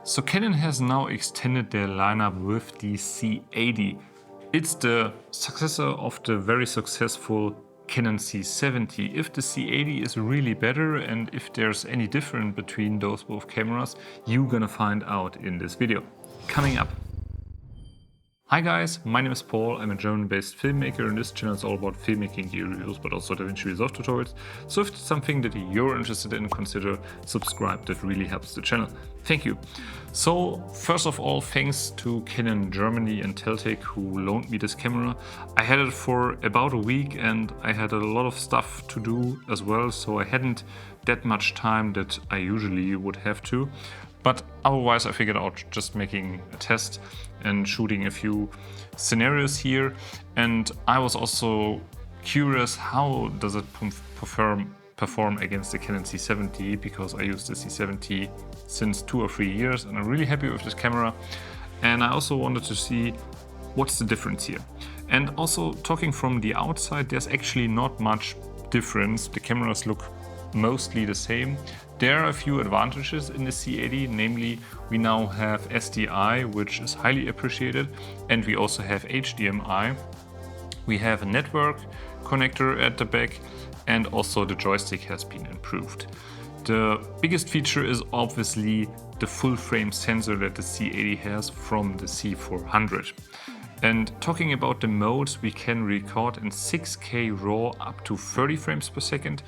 So Canon has now extended their lineup with the C80. It's the successor of the very successful Canon C70. If the C80 is really better and if there's any difference between those both cameras, you're gonna find out in this video. Coming up. Hi guys, my name is Paul, I'm a German-based filmmaker and this channel is all about filmmaking gear reviews but also DaVinci Resolve tutorials. So if it's something that you're interested in, consider subscribe, that really helps the channel. Thank you. So first of all, thanks to Canon Germany and Teltec who loaned me this camera. I had it for about a week and I had a lot of stuff to do as well, so I hadn't that much time that I usually would have to. But otherwise I figured out just making a test and shooting a few scenarios here. And I was also curious, how does it perform against the Canon C70, because I use the C70 since 2 or 3 years and I'm really happy with this camera. And I also wanted to see what's the difference here. And also talking from the outside, there's actually not much difference. The cameras look mostly the same. There are a few advantages in the C80, namely we now have SDI, which is highly appreciated, and we also have HDMI. We have a network connector at the back and also the joystick has been improved. The biggest feature is obviously the full frame sensor that the C80 has from the C400. And talking about the modes, we can record in 6K RAW up to 30 frames per second,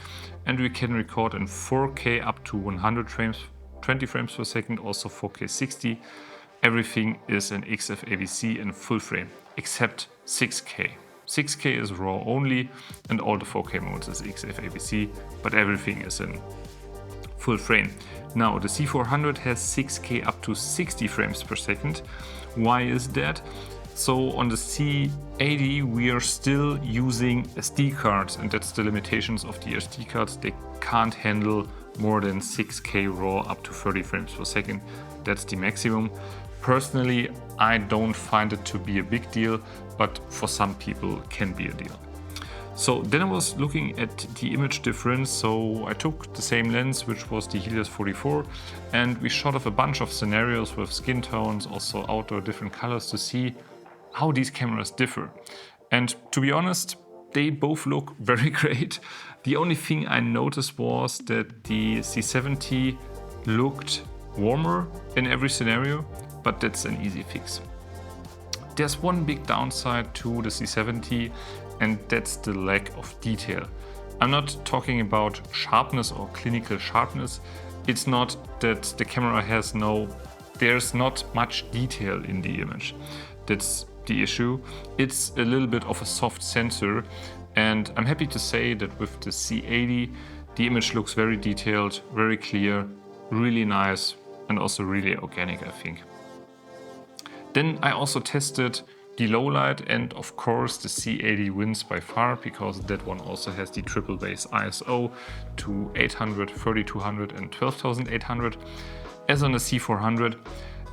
and we can record in 4K up to 120 frames per second, also 4K 60. Everything is in XFAVC in full frame, except 6K. 6K is RAW only, and all the 4K modes is XFAVC, but everything is in full frame. Now, the C400 has 6K up to 60 frames per second. Why is that? So on the C80 we are still using SD cards, and that's the limitations of the SD cards. They can't handle more than 6K RAW up to 30 frames per second. That's the maximum. Personally, I don't find it to be a big deal, but for some people it can be a deal. So then I was looking at the image difference, so I took the same lens, which was the Helios 44, and we shot off a bunch of scenarios with skin tones, also outdoor different colors, to see how these cameras differ. And to be honest, they both look very great. The only thing I noticed was that the C70 looked warmer in every scenario, but that's an easy fix. There's one big downside to the C70, and that's the lack of detail. I'm not talking about sharpness or clinical sharpness. It's not that the camera there's not much detail in the image. That's the issue. It's a little bit of a soft sensor, and I'm happy to say that with the C80 the image looks very detailed, very clear, really nice, and also really organic, I think. Then I also tested the low light, and of course the C80 wins by far, because that one also has the triple base ISO to 800, 3200 and 12800 as on the C400.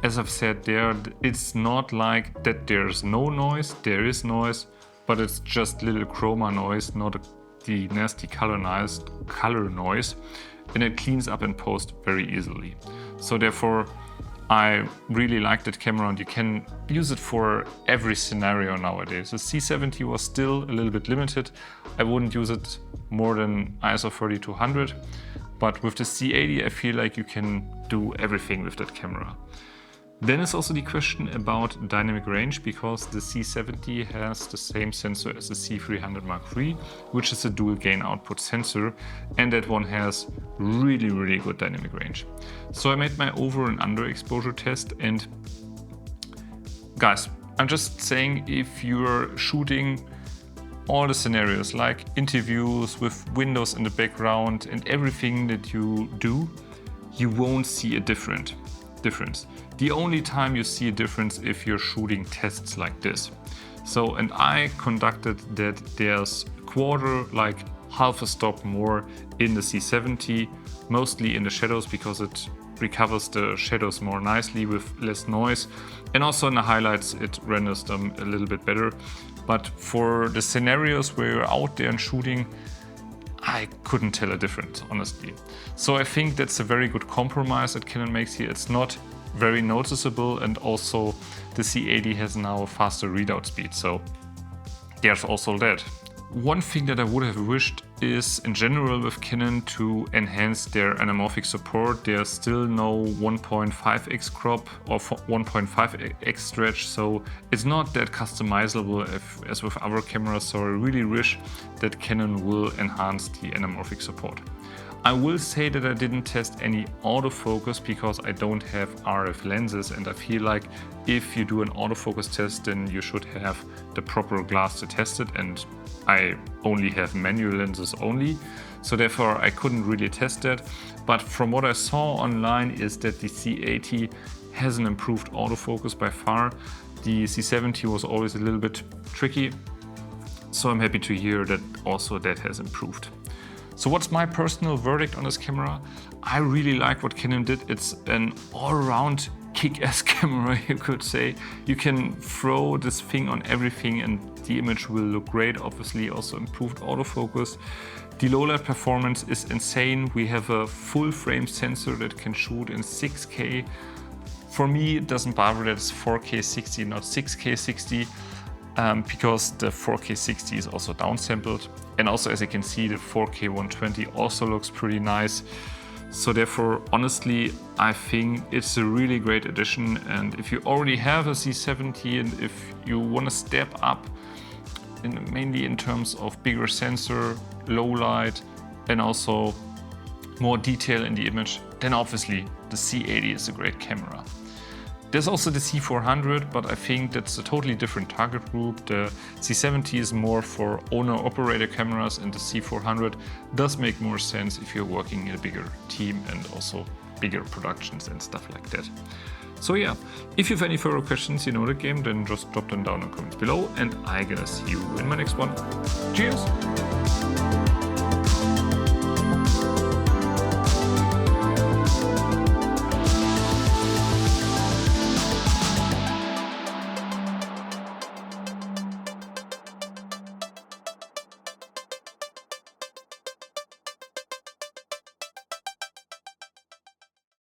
As I've said there, it's not like that there's no noise, there is noise, but it's just little chroma noise, not the nasty color noise, and it cleans up in post very easily. So therefore, I really like that camera, and you can use it for every scenario nowadays. The C70 was still a little bit limited. I wouldn't use it more than ISO 3200, but with the C80 I feel like you can do everything with that camera. Then is also the question about dynamic range, because the C70 has the same sensor as the C300 Mark III, which is a dual gain output sensor, and that one has really good dynamic range. So I made my over and under exposure test, and guys, I'm just saying, if you're shooting all the scenarios like interviews with windows in the background and everything that you do, you won't see a difference. The only time you see a difference if you're shooting tests like this. So, and I conducted that there's quarter, like half a stop more in the C70, mostly in the shadows, because it recovers the shadows more nicely with less noise, and also in the highlights it renders them a little bit better. But for the scenarios where you're out there and shooting, I couldn't tell a difference, honestly. So I think that's a very good compromise that Canon makes here. It's not very noticeable, and also the C80 has now a faster readout speed, so there's also that. One thing that I would have wished is in general with Canon to enhance their anamorphic support. There's still no 1.5x crop or 1.5x stretch, so it's not that customizable as with other cameras, so I really wish that Canon will enhance the anamorphic support. I will say that I didn't test any autofocus because I don't have RF lenses, and I feel like if you do an autofocus test, then you should have the proper glass to test it, and I only have manual lenses only, so therefore I couldn't really test that. But from what I saw online is that the C80 has an improved autofocus by far. The C70 was always a little bit tricky, so I'm happy to hear that also that has improved. So what's my personal verdict on this camera? I really like what Canon did. It's an all-around kick-ass camera, you could say. You can throw this thing on everything and the image will look great. Obviously also improved autofocus. The low light performance is insane. We have a full frame sensor that can shoot in 6K. For me, it doesn't bother that it's 4K 60, not 6K 60. Because the 4K 60 is also downsampled, and also as you can see the 4K 120 also looks pretty nice. So therefore, honestly, I think it's a really great addition, and if you already have a C70 and if you want to step up mainly in terms of bigger sensor, low light and also more detail in the image, then obviously the C80 is a great camera. There's also the C400, but I think that's a totally different target group. The C70 is more for owner-operator cameras, and the C400 does make more sense if you're working in a bigger team and also bigger productions and stuff like that. So yeah, if you have any further questions, you know the game, then just drop them down in the comments below, and I'm gonna see you in my next one. Cheers!